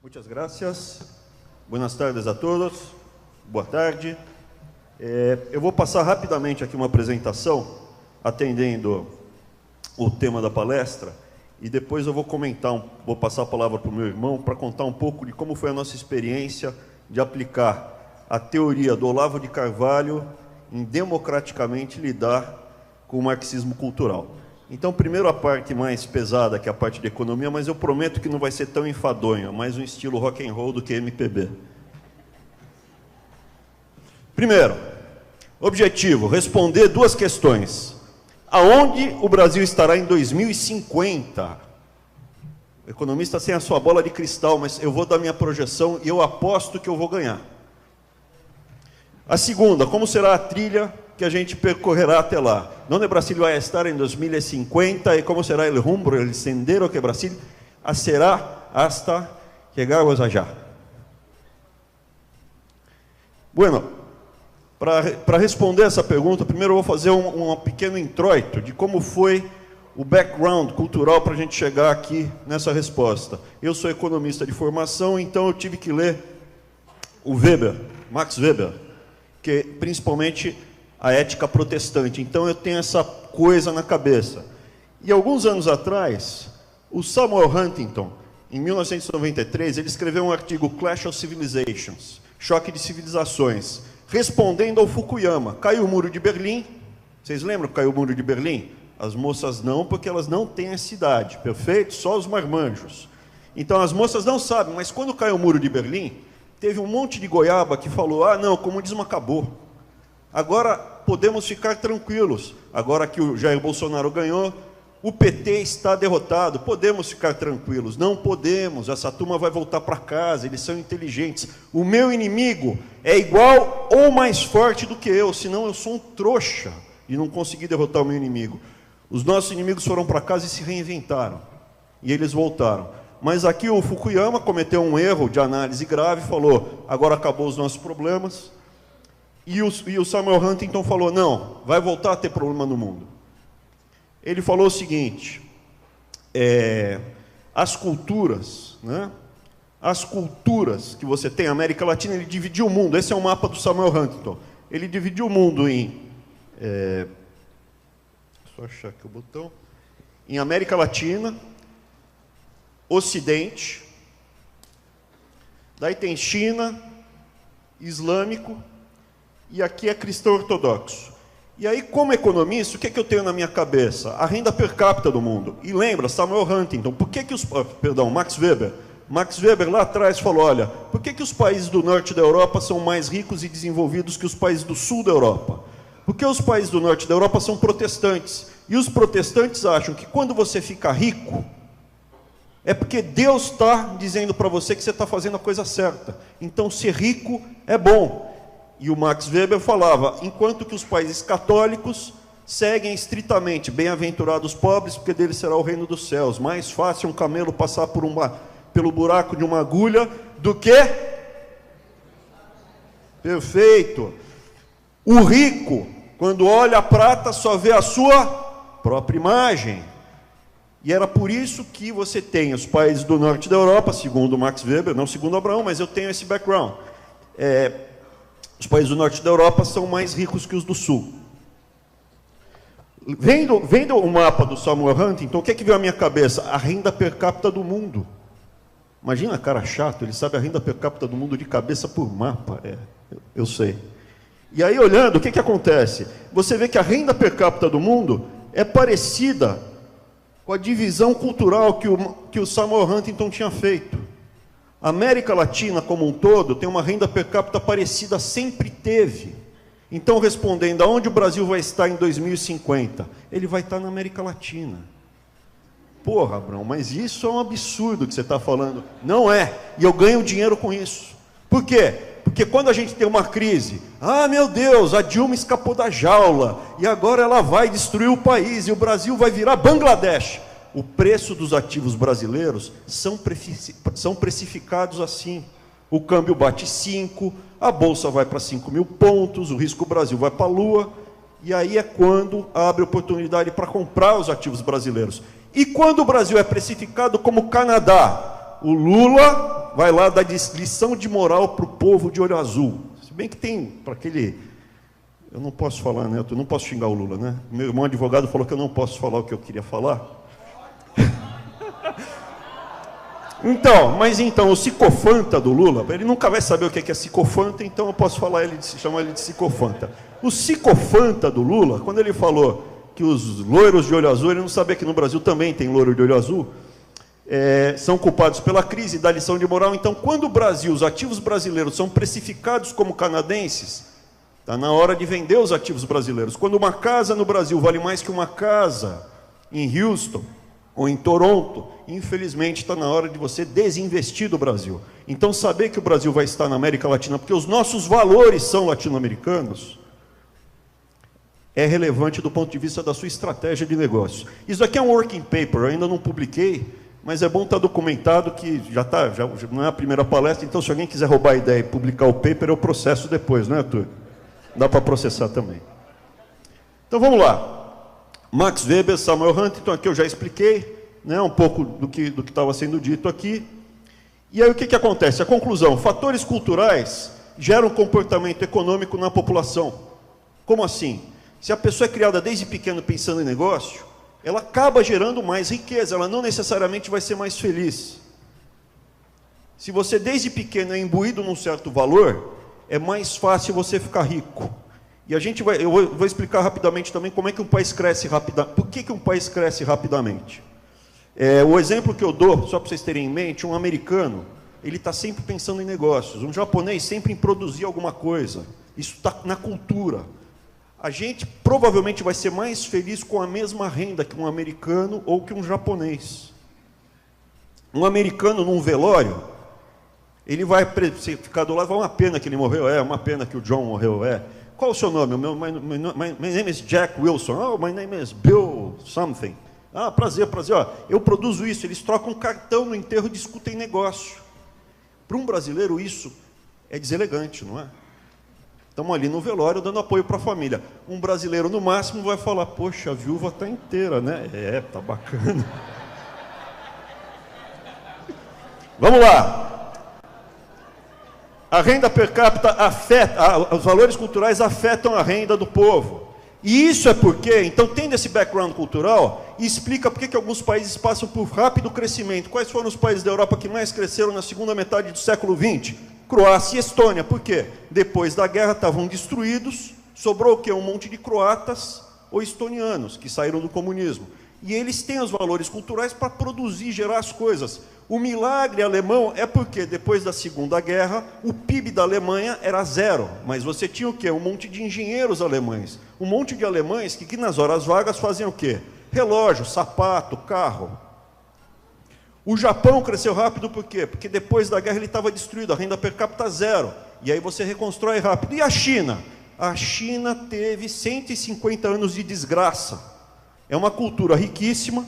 Muchas gracias. Buenas tardes a todos. Boa tarde. Eu vou passar rapidamente aqui uma apresentação, atendendo o tema da palestra, e depois eu vou vou passar a palavra para o meu irmão para contar um pouco de como foi a nossa experiência de aplicar a teoria do Olavo de Carvalho em democraticamente lidar com o marxismo cultural. Então, primeiro a parte mais pesada, que é a parte de economia, mas eu prometo que não vai ser tão enfadonha, mais um estilo rock and roll do que MPB. Primeiro, objetivo, responder duas questões. Aonde o Brasil estará em 2050? O economista sem a sua bola de cristal, mas eu vou dar minha projeção e eu aposto que eu vou ganhar. A segunda, como será a trilha que a gente percorrerá até lá? Onde Brasil vai estar em 2050 e como será o rumbo, o sendero que Brasil será hasta chegarmos allá? Bueno, para responder essa pergunta, primeiro eu vou fazer um pequeno introito de como foi o background cultural para a gente chegar aqui nessa resposta. Eu sou economista de formação, então eu tive que ler o Weber, Max Weber, que principalmente a ética protestante. Então eu tenho essa coisa na cabeça. E alguns anos atrás, o Samuel Huntington, em 1993, ele escreveu um artigo, Clash of Civilizations, Choque de Civilizações, respondendo ao Fukuyama. Caiu o muro de Berlim. Vocês lembram que caiu o muro de Berlim? As moças não, porque elas não têm essa idade, perfeito? Só os marmanjos. Então as moças não sabem, mas quando caiu o muro de Berlim, teve um monte de goiaba que falou, não, o comunismo acabou. Agora podemos ficar tranquilos. Agora que o Jair Bolsonaro ganhou, o PT está derrotado. Podemos ficar tranquilos. Não podemos. Essa turma vai voltar para casa. Eles são inteligentes. O meu inimigo é igual ou mais forte do que eu. Senão eu sou um trouxa e não consegui derrotar o meu inimigo. Os nossos inimigos foram para casa e se reinventaram. E eles voltaram. Mas aqui o Fukuyama cometeu um erro de análise grave e falou, agora acabou os nossos problemas. E o Samuel Huntington falou, não, vai voltar a ter problema no mundo. Ele falou o seguinte, as culturas, né? As culturas que você tem, a América Latina, ele dividiu o mundo, esse é o mapa do Samuel Huntington, ele dividiu o mundo em, só achar aqui o botão, em América Latina, Ocidente, daí tem China, Islâmico, e aqui é cristão ortodoxo. E aí, como economista, o que eu tenho na minha cabeça? A renda per capita do mundo. E lembra, Samuel Huntington, Max Weber. Max Weber lá atrás falou, olha, por que os países do norte da Europa são mais ricos e desenvolvidos que os países do sul da Europa? Porque os países do norte da Europa são protestantes. E os protestantes acham que quando você fica rico, é porque Deus está dizendo para você que você está fazendo a coisa certa. Então, ser rico é bom. E o Max Weber falava, enquanto que os países católicos seguem estritamente, bem-aventurados pobres, porque deles será o reino dos céus. Mais fácil um camelo passar pelo buraco de uma agulha do que... Perfeito. O rico, quando olha a prata, só vê a sua própria imagem. E era por isso que você tem os países do norte da Europa, segundo Max Weber, não segundo Abraão, mas eu tenho esse background. Os países do norte da Europa são mais ricos que os do sul. Vendo o mapa do Samuel Huntington, o que veio à minha cabeça? A renda per capita do mundo. Imagina, cara chato, ele sabe a renda per capita do mundo de cabeça por mapa. Eu sei. E aí, olhando, o que acontece? Você vê que a renda per capita do mundo é parecida com a divisão cultural que o Samuel Huntington tinha feito. A América Latina, como um todo, tem uma renda per capita parecida, sempre teve. Então, respondendo, aonde o Brasil vai estar em 2050? Ele vai estar na América Latina. Porra, Abrão, mas isso é um absurdo que você está falando. Não é, e eu ganho dinheiro com isso. Por quê? Porque quando a gente tem uma crise, meu Deus, a Dilma escapou da jaula, e agora ela vai destruir o país, e o Brasil vai virar Bangladesh. O preço dos ativos brasileiros são precificados assim. O câmbio bate 5, a Bolsa vai para 5.000 pontos, o risco Brasil vai para a Lua, e aí é quando abre oportunidade para comprar os ativos brasileiros. E quando o Brasil é precificado como Canadá, o Lula vai lá dar lição de moral para o povo de olho azul. Se bem que tem, para aquele... Eu não posso falar, né? Eu não posso xingar o Lula, né? Meu irmão advogado falou que eu não posso falar o que eu queria falar. Então, o psicofanta do Lula, ele nunca vai saber o que é psicofanta, então eu posso chamar ele de psicofanta. O psicofanta do Lula, quando ele falou que os loiros de olho azul, ele não sabia que no Brasil também tem loiro de olho azul, são culpados pela crise da lição de moral. Então, quando o Brasil, os ativos brasileiros são precificados como canadenses, está na hora de vender os ativos brasileiros. Quando uma casa no Brasil vale mais que uma casa em Houston ou em Toronto, infelizmente está na hora de você desinvestir do Brasil. Então, saber que o Brasil vai estar na América Latina, porque os nossos valores são latino-americanos, é relevante do ponto de vista da sua estratégia de negócio. Isso aqui é um working paper, eu ainda não publiquei, mas é bom estar documentado que já não é a primeira palestra, então se alguém quiser roubar a ideia e publicar o paper, eu processo depois, não é, Arthur? Dá para processar também. Então vamos lá. Max Weber, Samuel Huntington, aqui eu já expliquei, né, um pouco do que estava sendo dito aqui. E aí o que acontece? A conclusão, fatores culturais geram comportamento econômico na população. Como assim? Se a pessoa é criada desde pequeno pensando em negócio, ela acaba gerando mais riqueza, ela não necessariamente vai ser mais feliz. Se você desde pequeno é imbuído num certo valor, é mais fácil você ficar rico. E eu vou explicar rapidamente também como é que um país cresce rapidamente. Por que um país cresce rapidamente? O exemplo que eu dou, só para vocês terem em mente, um americano, ele está sempre pensando em negócios. Um japonês sempre em produzir alguma coisa. Isso está na cultura. A gente provavelmente vai ser mais feliz com a mesma renda que um americano ou que um japonês. Um americano num velório, ele vai ficar do lado, vai, uma pena que ele morreu, uma pena que o John morreu, Qual o seu nome? My name is Jack Wilson. Oh, my name is Bill something. Ah, prazer. Ó, eu produzo isso. Eles trocam cartão no enterro e discutem negócio. Para um brasileiro, isso é deselegante, não é? Estamos ali no velório dando apoio para a família. Um brasileiro, no máximo, vai falar, poxa, a viúva está inteira, né? Tá bacana. Vamos lá. A renda per capita os valores culturais afetam a renda do povo. E isso é porque, então, tendo esse background cultural, explica por que alguns países passam por rápido crescimento. Quais foram os países da Europa que mais cresceram na segunda metade do século XX? Croácia e Estônia. Por quê? Depois da guerra estavam destruídos, sobrou o quê? Um monte de croatas ou estonianos que saíram do comunismo. E eles têm os valores culturais para produzir, gerar as coisas. O milagre alemão é porque, depois da Segunda Guerra, o PIB da Alemanha era zero. Mas você tinha o quê? Um monte de engenheiros alemães. Um monte de alemães que nas horas vagas faziam o quê? Relógio, sapato, carro. O Japão cresceu rápido por quê? Porque depois da guerra ele estava destruído, a renda per capita zero. E aí você reconstrói rápido. E a China? A China teve 150 anos de desgraça. É uma cultura riquíssima.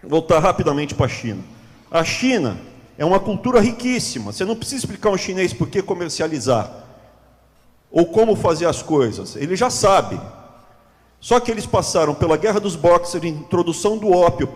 Vou voltar rapidamente para a China. A China é uma cultura riquíssima. Você não precisa explicar a um chinês por que comercializar ou como fazer as coisas. Ele já sabe. Só que eles passaram pela Guerra dos Boxers, introdução do ópio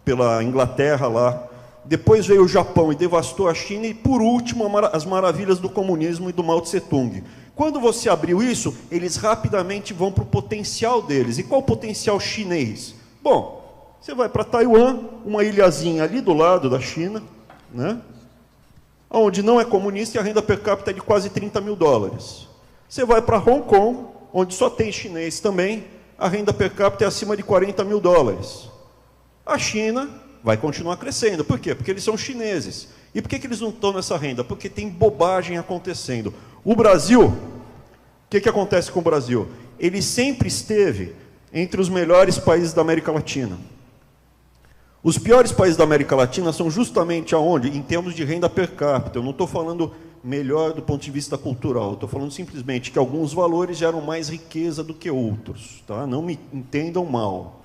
pela Inglaterra lá. Depois veio o Japão e devastou a China. E, por último, as maravilhas do comunismo e do Mao Tse-tung. Quando você abriu isso, eles rapidamente vão para o potencial deles. E qual o potencial chinês? Bom, você vai para Taiwan, uma ilhazinha ali do lado da China, né? Onde não é comunista e a renda per capita é de quase 30 mil dólares. Você vai para Hong Kong, onde só tem chinês também, a renda per capita é acima de 40 mil dólares. A China vai continuar crescendo. Por quê? Porque eles são chineses. E por que eles não estão nessa renda? Porque tem bobagem acontecendo. O Brasil, o que acontece com o Brasil? Ele sempre esteve entre os melhores países da América Latina. Os piores países da América Latina são justamente aonde? Em termos de renda per capita. Eu não estou falando melhor do ponto de vista cultural, eu estou falando simplesmente que alguns valores geram mais riqueza do que outros. Tá? Não me entendam mal.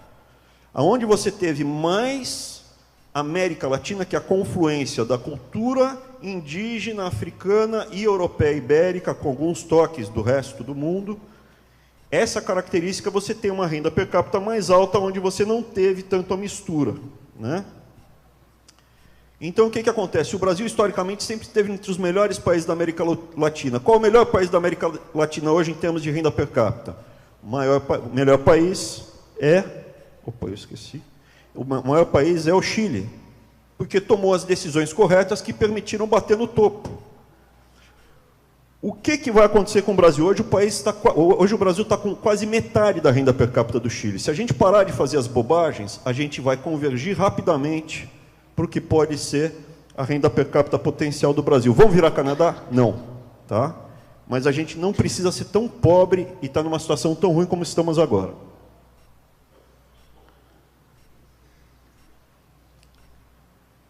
Aonde você teve mais América Latina, que é a confluência da cultura indígena, africana e europeia ibérica, com alguns toques do resto do mundo, essa característica você tem uma renda per capita mais alta, onde você não teve tanto a mistura, né? Então, o que acontece? O Brasil, historicamente, sempre esteve entre os melhores países da América Latina. Qual é o melhor país da América Latina hoje em termos de renda per capita? O melhor país é... Opa, eu esqueci. O maior país é o Chile, porque tomou as decisões corretas que permitiram bater no topo. O que vai acontecer com o Brasil? Hoje o Brasil está com quase metade da renda per capita do Chile. Se a gente parar de fazer as bobagens, a gente vai convergir rapidamente para o que pode ser a renda per capita potencial do Brasil. Vamos virar Canadá? Não. Tá? Mas a gente não precisa ser tão pobre e estar numa situação tão ruim como estamos agora.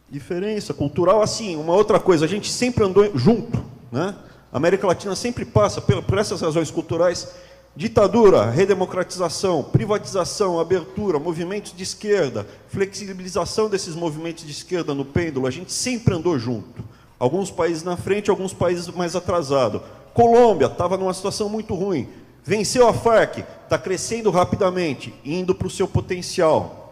Diferença cultural, assim, uma outra coisa, a gente sempre andou junto, né? A América Latina sempre passa por essas razões culturais: ditadura, redemocratização, privatização, abertura, movimentos de esquerda, flexibilização desses movimentos de esquerda no pêndulo. A gente sempre andou junto. Alguns países na frente, alguns países mais atrasados. Colômbia estava numa situação muito ruim. Venceu a Farc, está crescendo rapidamente, indo para o seu potencial.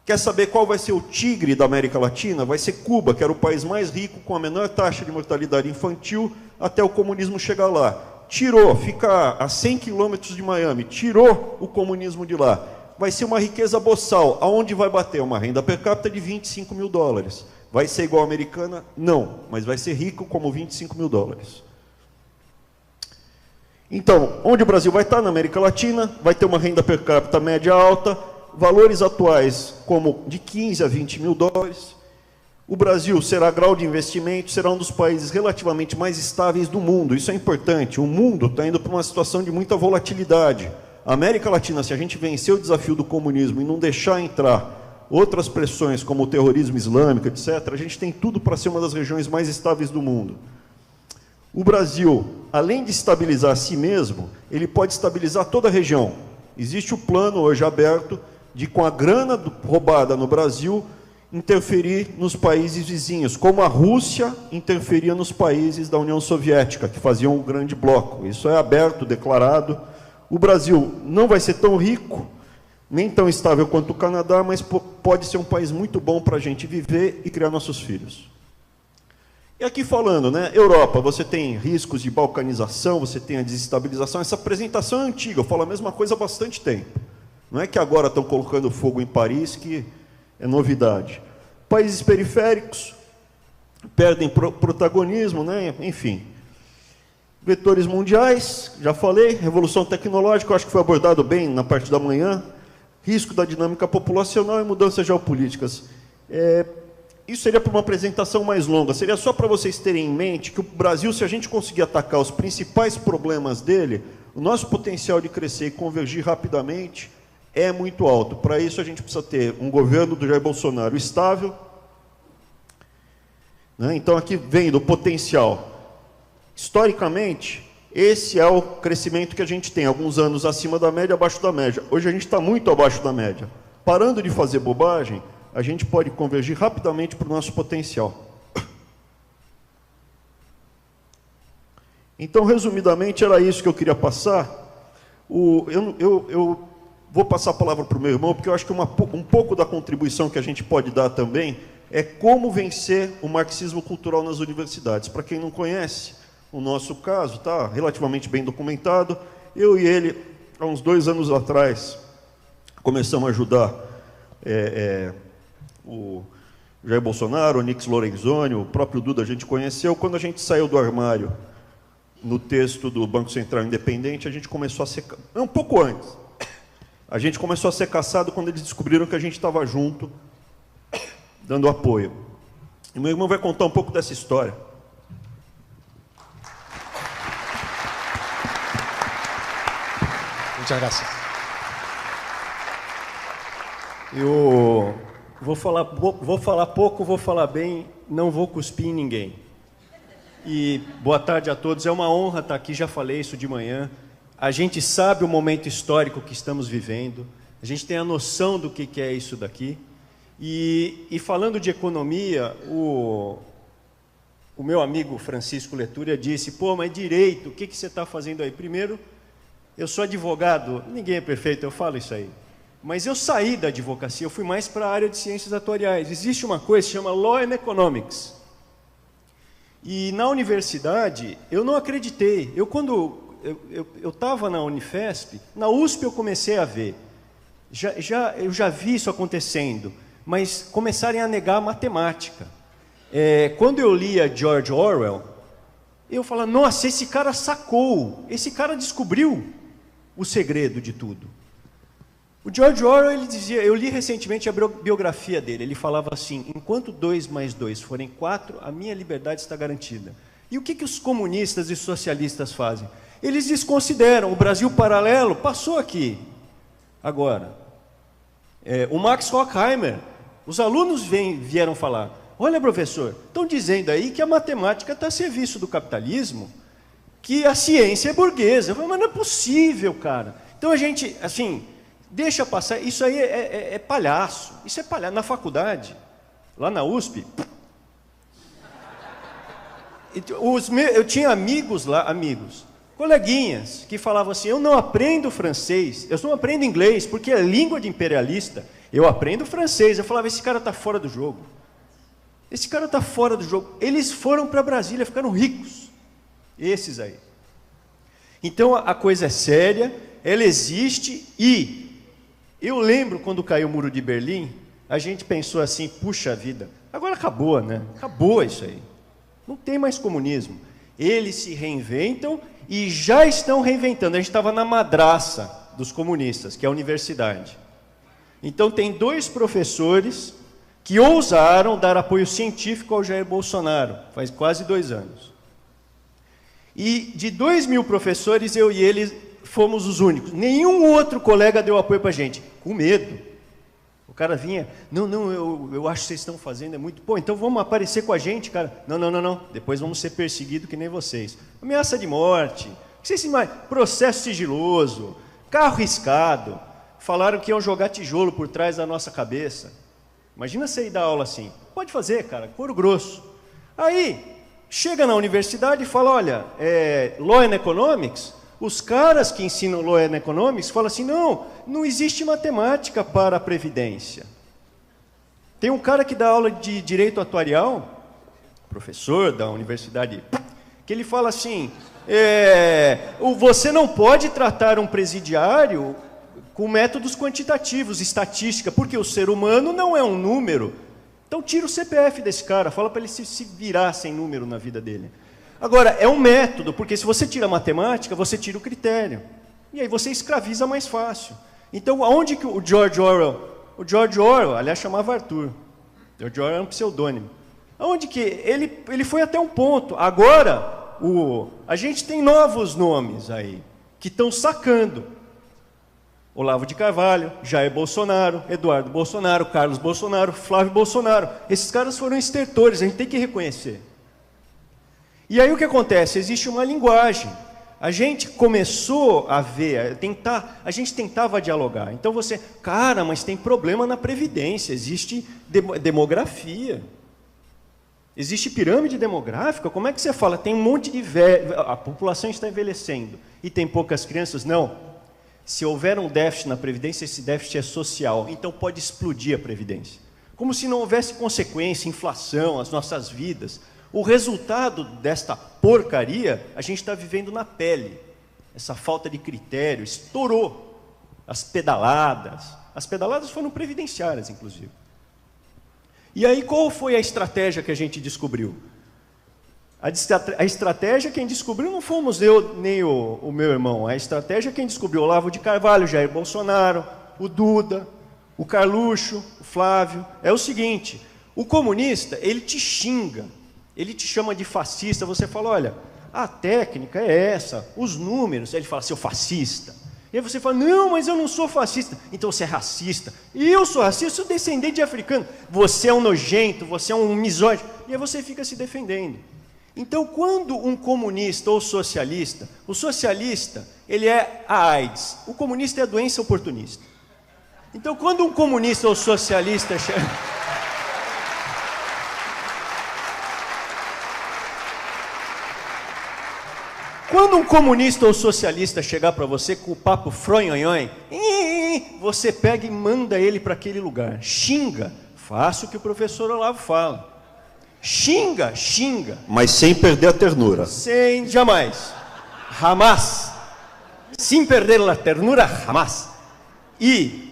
Quer saber qual vai ser o tigre da América Latina? Vai ser Cuba, que era o país mais rico, com a menor taxa de mortalidade infantil, até o comunismo chegar lá. Tirou, fica a 100 quilômetros de Miami, tirou o comunismo de lá. Vai ser uma riqueza boçal. Aonde vai bater? Uma renda per capita de 25 mil dólares. Vai ser igual a americana? Não, mas vai ser rico como 25 mil dólares. Então, onde o Brasil vai estar? Na América Latina, vai ter uma renda per capita média alta, valores atuais como de 15 a 20 mil dólares. O Brasil será grau de investimento, será um dos países relativamente mais estáveis do mundo. Isso é importante. O mundo está indo para uma situação de muita volatilidade. A América Latina, se a gente vencer o desafio do comunismo e não deixar entrar outras pressões como o terrorismo islâmico, etc., a gente tem tudo para ser uma das regiões mais estáveis do mundo. O Brasil, além de estabilizar a si mesmo, ele pode estabilizar toda a região. Existe o plano hoje aberto de, com a grana roubada no Brasil, interferir nos países vizinhos, como a Rússia interferia nos países da União Soviética, que faziam um grande bloco. Isso é aberto, declarado. O Brasil não vai ser tão rico, nem tão estável quanto o Canadá, mas pode ser um país muito bom para a gente viver e criar nossos filhos. E aqui falando, né, Europa, você tem riscos de balcanização, você tem a desestabilização. Essa apresentação é antiga, eu falo a mesma coisa há bastante tempo. Não é que agora estão colocando fogo em Paris, que é novidade. Países periféricos perdem protagonismo, né? Enfim. Vetores mundiais, já falei. Revolução tecnológica, eu acho que foi abordado bem na parte da manhã. Risco da dinâmica populacional e mudanças geopolíticas. Isso seria para uma apresentação mais longa. Seria só para vocês terem em mente que o Brasil, se a gente conseguir atacar os principais problemas dele, o nosso potencial de crescer e convergir rapidamente é muito alto. Para isso, a gente precisa ter um governo do Jair Bolsonaro estável, né? Então, aqui vem do potencial. Historicamente, esse é o crescimento que a gente tem, alguns anos acima da média, abaixo da média. Hoje a gente está muito abaixo da média. Parando de fazer bobagem, a gente pode convergir rapidamente para o nosso potencial. Então, resumidamente, era isso que eu queria passar. Eu vou passar a palavra para o meu irmão, porque eu acho que um pouco da contribuição que a gente pode dar também é como vencer o marxismo cultural nas universidades. Para quem não conhece, o nosso caso está relativamente bem documentado. Eu e ele, há uns 2 anos atrás, começamos a ajudar o Jair Bolsonaro, o Nix Lorenzoni, o próprio Duda a gente conheceu. Quando a gente saiu do armário no texto do Banco Central Independente, a gente começou a ser... Um pouco antes. A gente começou a ser caçado quando eles descobriram que a gente estava junto, dando apoio. E meu irmão vai contar um pouco dessa história. Muchas gracias. Eu vou falar pouco, vou falar bem, não vou cuspir em ninguém. E boa tarde a todos, é uma honra estar aqui, já falei isso de manhã. A gente sabe o momento histórico que estamos vivendo, a gente tem a noção do que é isso daqui. E falando de economia, o meu amigo Francisco Letúria disse, pô, mas direito, o que você está fazendo aí? Primeiro, eu sou advogado, ninguém é perfeito, eu falo isso aí. Mas eu saí da advocacia, eu fui mais para a área de ciências atuariais. Existe uma coisa que se chama Law and Economics. E na universidade, eu não acreditei. Quando eu estava na Unifesp, na USP eu comecei a ver. Eu já vi isso acontecendo, mas começarem a negar a matemática. Quando eu lia George Orwell, eu falava, nossa, esse cara sacou, esse cara descobriu o segredo de tudo. O George Orwell, ele dizia, eu li recentemente a biografia dele, ele falava assim, enquanto 2 mais 2 forem 4, a minha liberdade está garantida. E o que os comunistas e socialistas fazem? Eles desconsideram, o Brasil paralelo passou aqui. Agora, o Max Horkheimer, os alunos vieram falar, olha, professor, estão dizendo aí que a matemática está a serviço do capitalismo, que a ciência é burguesa. Eu falei, mas não é possível, cara. Então a gente, assim, deixa passar, isso aí é palhaço, isso é palhaço. Na faculdade, lá na USP, eu tinha amigos lá, coleguinhas, que falavam assim, eu não aprendo francês, eu não aprendo inglês, porque é língua de imperialista, eu aprendo francês. Eu falava, esse cara está fora do jogo. Esse cara está fora do jogo. Eles foram para Brasília, ficaram ricos. Esses aí. Então, a coisa é séria, ela existe, e eu lembro quando caiu o Muro de Berlim, a gente pensou assim, puxa vida, agora acabou, né? Acabou isso aí. Não tem mais comunismo. Eles se reinventam e já estão reinventando. A gente estava na madraça dos comunistas, que é a universidade. Então, tem 2 professores que ousaram dar apoio científico ao Jair Bolsonaro, faz quase 2 anos. E de 2.000 professores, eu e ele fomos os únicos. Nenhum outro colega deu apoio para a gente, com medo. O cara vinha, não, eu acho que vocês estão fazendo, é muito... Pô, então vamos aparecer com a gente, cara. Não, depois vamos ser perseguidos que nem vocês. Ameaça de morte, processo sigiloso, carro riscado. Falaram que iam jogar tijolo por trás da nossa cabeça. Imagina você ir dar aula assim. Pode fazer, cara, couro grosso. Aí, chega na universidade e fala, olha, Law and Economics, os caras que ensinam Law and Economics falam assim, não existe matemática para a Previdência. Tem um cara que dá aula de Direito Atuarial, professor da universidade, que ele fala assim, você não pode tratar um presidiário com métodos quantitativos, estatística, porque o ser humano não é um número. Então tira o CPF desse cara, fala para ele se virar sem número na vida dele. Agora, é um método, porque se você tira a matemática, você tira o critério. E aí você escraviza mais fácil. Então, aonde que o George Orwell, aliás, chamava Arthur. George Orwell é um pseudônimo. Aonde que ele foi até um ponto. Agora, a gente tem novos nomes aí, que estão sacando. Olavo de Carvalho, Jair Bolsonaro, Eduardo Bolsonaro, Carlos Bolsonaro, Flávio Bolsonaro. Esses caras foram estertores, a gente tem que reconhecer. E aí o que acontece? Existe uma linguagem. A gente começou a ver, a gente tentava dialogar. Então cara, mas tem problema na Previdência, existe demografia. Existe pirâmide demográfica? Como é que você fala? Tem um monte de a população está envelhecendo e tem poucas crianças? Não. Se houver um déficit na Previdência, esse déficit é social, então pode explodir a Previdência. Como se não houvesse consequência, inflação, as nossas vidas. O resultado desta porcaria, a gente está vivendo na pele. Essa falta de critério estourou. As pedaladas foram previdenciárias, inclusive. E aí, qual foi a estratégia que a gente descobriu? A estratégia quem descobriu não fomos eu nem o meu irmão. A estratégia quem descobriu, Olavo de Carvalho, Jair Bolsonaro, o Duda, o Carluxo, o Flávio. É o seguinte, o comunista, ele te xinga, ele te chama de fascista, você fala, olha, a técnica é essa, os números, aí ele fala, seu fascista. E aí você fala, não, mas eu não sou fascista. Então você é racista. E eu sou racista, eu sou descendente de africano. Você é um nojento, você é um misógino. E aí você fica se defendendo. Então, quando um comunista ou socialista, o socialista, ele é a AIDS, o comunista é a doença oportunista. Então, quando um comunista ou socialista... Quando um comunista ou socialista chegar para você com o papo fronhonhonhon, você pega e manda ele para aquele lugar. Xinga, faça o que o professor Olavo fala. Xinga, xinga. Mas sem perder a ternura. Sem, jamais. Jamás. Sem perder a ternura, jamás. E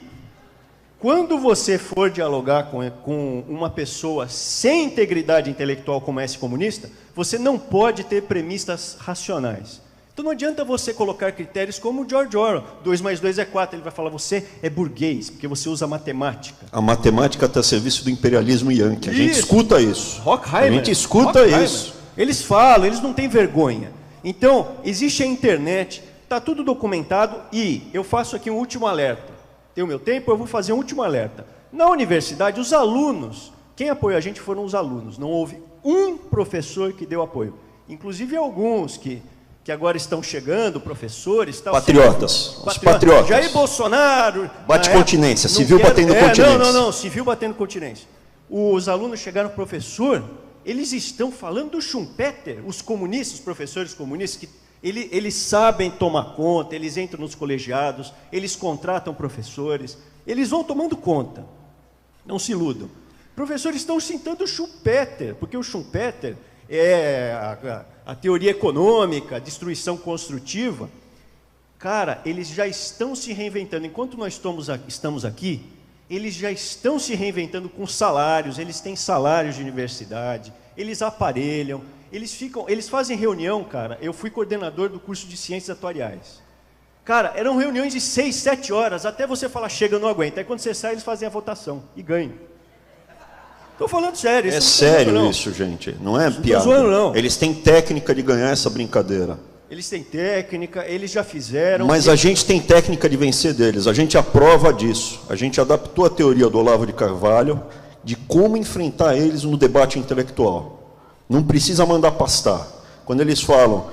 quando você for dialogar com uma pessoa sem integridade intelectual como esse comunista, você não pode ter premissas racionais. Então não adianta você colocar critérios como o George Orwell, 2 mais 2 é 4, ele vai falar, você é burguês, porque você usa matemática. A matemática está a serviço do imperialismo yankee. A gente Isso. escuta isso. Horkheimer. A gente escuta isso. Eles falam, eles não têm vergonha. Então, existe a internet, está tudo documentado e eu faço aqui um último alerta. Tem o meu tempo, eu vou fazer um último alerta. Na universidade, os alunos, quem apoiou a gente foram os alunos. Não houve um professor que deu apoio. Inclusive alguns que agora estão chegando, professores... Tal, patriotas. Os patriotas. Jair Bolsonaro... Bate continência, civil batendo continência. Não, civil batendo continência. Os alunos chegaram, professor, eles estão falando do Schumpeter, os comunistas, os professores comunistas, que eles sabem tomar conta, eles entram nos colegiados, eles contratam professores, eles vão tomando conta. Não se iludam. Professores estão citando o Schumpeter, porque o Schumpeter é a teoria econômica, a destruição construtiva. Cara, eles já estão se reinventando. Enquanto nós estamos aqui, eles já estão se reinventando com salários, eles têm salários de universidade, eles aparelham, eles fazem reunião, cara. Eu fui coordenador do curso de Ciências Atuariais. Cara, eram reuniões de 6, 7 horas, até você falar, chega, eu não aguento. Aí quando você sai, eles fazem a votação e ganham. Estou falando sério. É sério isso, gente. Não é piada. Não estou zoando, não. Eles têm técnica de ganhar essa brincadeira. Eles têm técnica, eles já fizeram... Mas a gente tem técnica de vencer deles. A gente aprova disso. A gente adaptou a teoria do Olavo de Carvalho de como enfrentar eles no debate intelectual. Não precisa mandar pastar. Quando eles falam,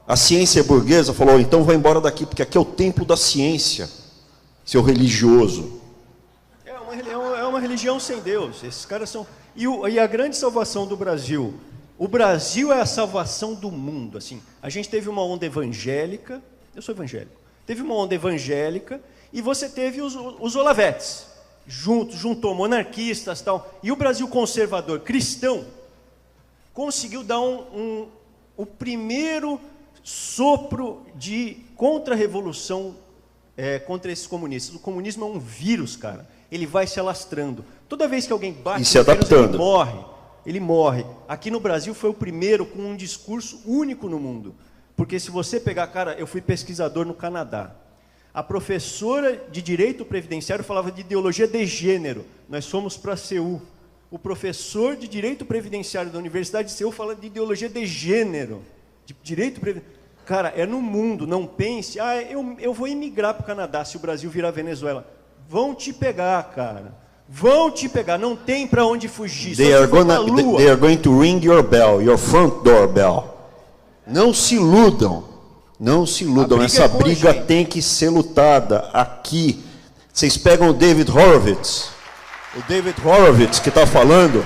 a ciência é burguesa, falou, então vai embora daqui, porque aqui é o templo da ciência, seu religioso. É uma religião sem Deus. Esses caras são... E a grande salvação do Brasil... O Brasil é a salvação do mundo. Assim. A gente teve uma onda evangélica... Eu sou evangélico. Teve uma onda evangélica e você teve os Olavetes. Juntou monarquistas e tal. E o Brasil conservador cristão conseguiu dar o primeiro sopro de contra-revolução contra esses comunistas. O comunismo é um vírus, cara. Ele vai se alastrando. Toda vez que alguém bate e se adaptando. Ele morre. Aqui no Brasil foi o primeiro com um discurso único no mundo. Porque se você pegar, cara, eu fui pesquisador no Canadá. A professora de Direito Previdenciário falava de ideologia de gênero. Nós fomos para Seul. O professor de Direito Previdenciário da Universidade de Seul fala de ideologia de gênero. De Direito Previdenciário. Cara, é no mundo, não pense, eu vou emigrar para o Canadá se o Brasil virar Venezuela. Vão te pegar, cara. Vão te pegar, não tem para onde fugir. They are going to ring your bell, your front door bell. Não se iludam, não se iludam. Essa briga tem que ser lutada aqui. Vocês pegam o David Horowitz que está falando,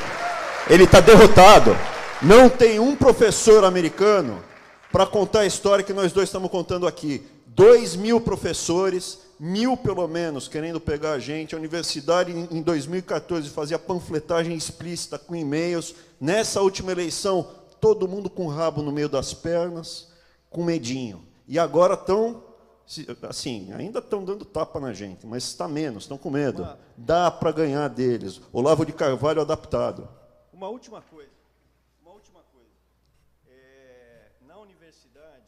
ele está derrotado. Não tem um professor americano para contar a história que nós dois estamos contando aqui. 2.000 professores, 1.000 pelo menos, querendo pegar a gente. A universidade, em 2014, fazia panfletagem explícita com e-mails. Nessa última eleição, todo mundo com o rabo no meio das pernas, com medinho. E agora estão, assim, ainda estão dando tapa na gente, mas está menos, estão com medo. Dá para ganhar deles. Olavo de Carvalho adaptado. Uma última coisa. Na universidade,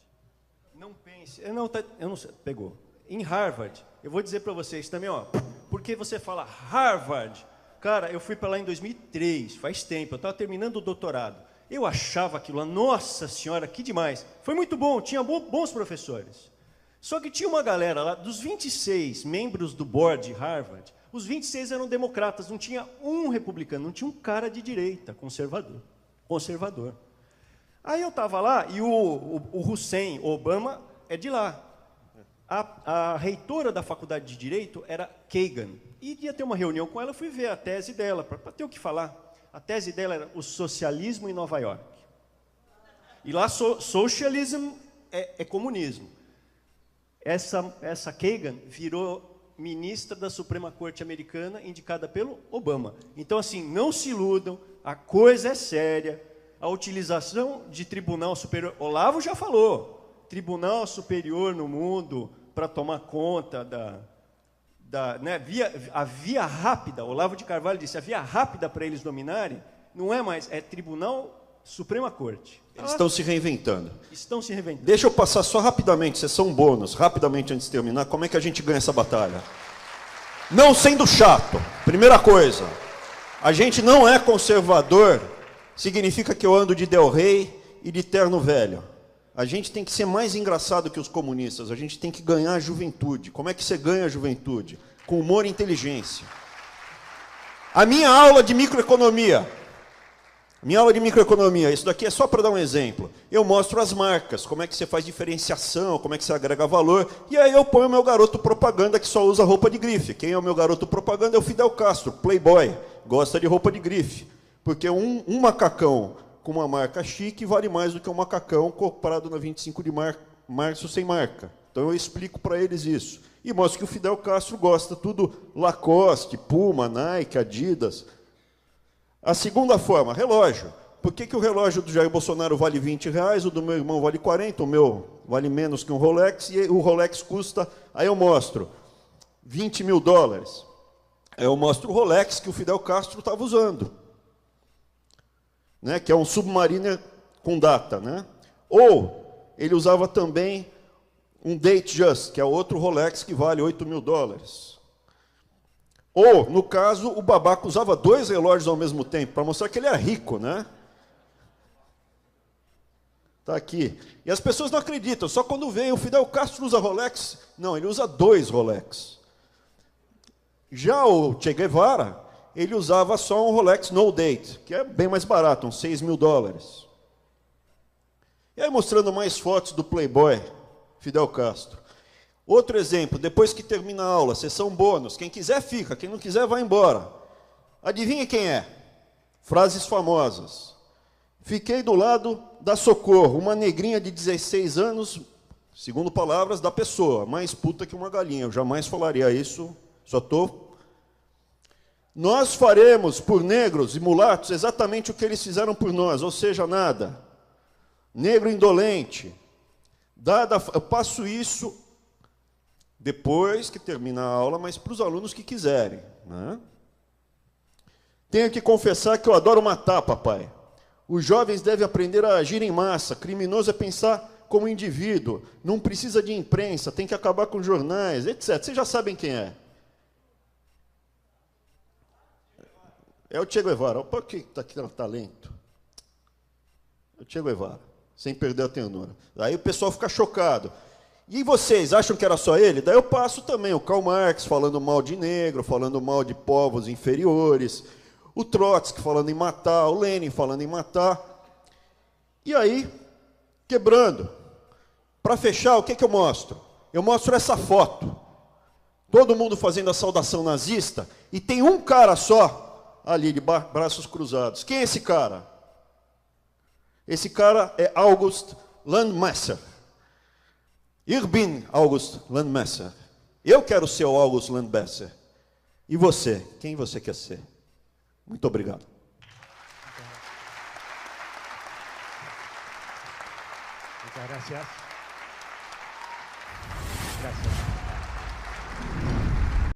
não pense... Eu não sei, pegou. Em Harvard, eu vou dizer para vocês também, ó, porque você fala Harvard. Cara, eu fui para lá em 2003, faz tempo, eu estava terminando o doutorado. Eu achava aquilo, nossa senhora, que demais. Foi muito bom, tinha bons professores. Só que tinha uma galera lá, dos 26 membros do board de Harvard, os 26 eram democratas, não tinha um republicano, não tinha um cara de direita, conservador. Aí eu estava lá e o Hussein Obama é de lá. A reitora da faculdade de Direito era Kagan. E ia ter uma reunião com ela, eu fui ver a tese dela, para ter o que falar. A tese dela era o socialismo em Nova York. E lá, socialismo é comunismo. Essa Kagan virou ministra da Suprema Corte Americana, indicada pelo Obama. Então, assim, não se iludam, a coisa é séria. A utilização de tribunal superior... Olavo já falou, tribunal superior no mundo para tomar conta né, a via rápida, Olavo de Carvalho disse, a via rápida para eles dominarem não é mais, é Tribunal Suprema Corte. Eles estão se reinventando. Estão se reinventando. Deixa eu passar só rapidamente, sessão bônus, rapidamente antes de terminar, como é que a gente ganha essa batalha? Não sendo chato, primeira coisa. A gente não é conservador, significa que eu ando de Del Rey e de terno velho. A gente tem que ser mais engraçado que os comunistas, a gente tem que ganhar a juventude. Como é que você ganha a juventude? Com humor e inteligência. A minha aula de microeconomia, isso daqui é só para dar um exemplo. Eu mostro as marcas, como é que você faz diferenciação, como é que você agrega valor, e aí eu ponho o meu garoto propaganda que só usa roupa de grife. Quem é o meu garoto propaganda é o Fidel Castro, playboy, gosta de roupa de grife. Porque um macacão com uma marca chique vale mais do que um macacão comprado na 25 de março sem marca. Então eu explico para eles isso. E mostro que o Fidel Castro gosta tudo Lacoste, Puma, Nike, Adidas. A segunda forma, relógio. Por que o relógio do Jair Bolsonaro vale R$20, o do meu irmão vale 40, o meu vale menos que um Rolex, e o Rolex custa, aí eu mostro, $20 mil. Aí eu mostro o Rolex que o Fidel Castro estava usando, né, que é um Submariner com data. Né? Ou ele usava também um Datejust, que é outro Rolex que vale $8 mil. Ou, no caso, o babaca usava 2 relógios ao mesmo tempo, para mostrar que ele era rico, né? Está aqui. E as pessoas não acreditam, só quando vem o Fidel Castro usa Rolex. Não, ele usa 2 Rolex. Já o Che Guevara, ele usava só um Rolex No Date, que é bem mais barato, uns $6 mil. E aí mostrando mais fotos do playboy Fidel Castro. Outro exemplo, depois que termina a aula, sessão bônus, quem quiser fica, quem não quiser vai embora. Adivinha quem é? Frases famosas. Fiquei do lado da Socorro, uma negrinha de 16 anos, segundo palavras da pessoa, mais puta que uma galinha, eu jamais falaria isso, só estou... Nós faremos por negros e mulatos exatamente o que eles fizeram por nós, ou seja, nada. Negro indolente. Eu passo isso... depois que termina a aula, mas para os alunos que quiserem. Né? Tenho que confessar que eu adoro matar, papai. Os jovens devem aprender a agir em massa. Criminoso é pensar como indivíduo. Não precisa de imprensa, tem que acabar com jornais, etc. Vocês já sabem quem é. É o Che Guevara. Por que está aqui no talento? É o Che Guevara, sem perder a ternura. Aí o pessoal fica chocado. E vocês, acham que era só ele? Daí eu passo também o Karl Marx falando mal de negro, falando mal de povos inferiores, o Trotsky falando em matar, o Lenin falando em matar. E aí, quebrando. Para fechar, o que eu mostro? Eu mostro essa foto. Todo mundo fazendo a saudação nazista, e tem um cara só ali, de braços cruzados. Quem é esse cara? Esse cara é August Landmesser. Ich bin August Landmesser. Eu quero ser o August Landmesser. E você? Quem você quer ser? Muito obrigado. Muchas gracias. Gracias.